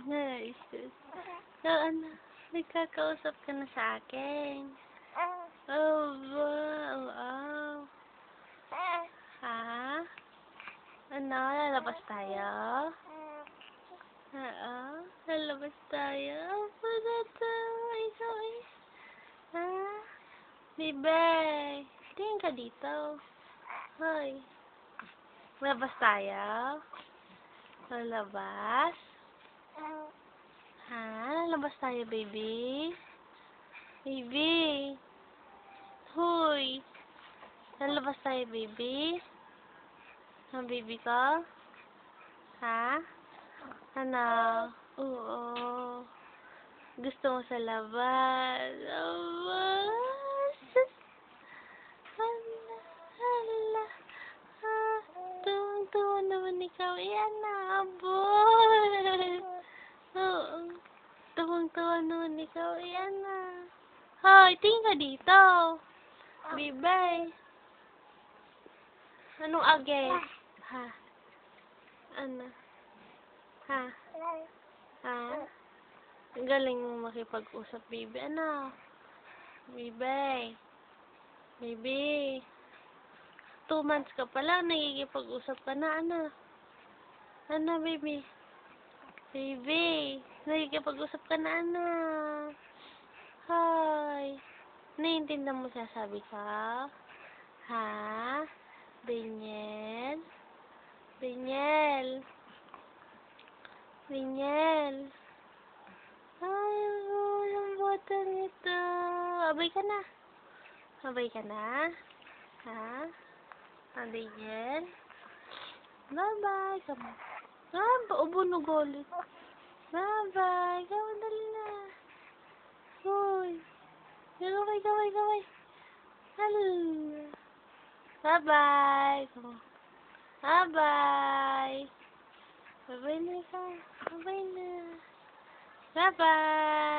Nice. So, ano? Nagkakausap ka na sa akin. Oh, wow. Oh. Ha? Ano? Lalabas tayo? Oo? Lalabas tayo? Ikaw eh. Ha? Bibay. Tingin ka dito. Hoy. Labas tayo? Lalabas? Ha? Lalabas tayo, baby? Baby? Hoy! Lalabas tayo, baby? Ha, baby ko? Ha? Ano? Oo. Gusto mo sa labas? Labas? Hala, hala. Ah, tuwang-tuwa naman ikaw. Iyan na, abol. Oo. Tuwang-tuwa naman ikaw. Iyan na. Hoy, tingin ka dito. Bibay. Anong agad? Ha? Ano? Ha? Ha? Ang galing mo makipag-usap, baby. Ano? Baby. Baby. 2 months ka pa lang, nagkikipag-usap ka na. Ano? Ano, baby? Baby. Nagkikipag-usap ka na, ano? Hi. Naiintindihan mo sasabi ko? Ha? Daniel? Daniel? Daniel? Ay, ang bata nito. Abay ka na. Abay ka na? Ha? Ah, Daniel? Bye-bye. Come on. Ah, ubo na galit. Bye-bye. Come on, dali na. Hoy. Gaway, gaway, gaway. Hello. Bye-bye. Come on. Bye-bye. Bye-bye na ikaw. Bye-bye na. Bye-bye.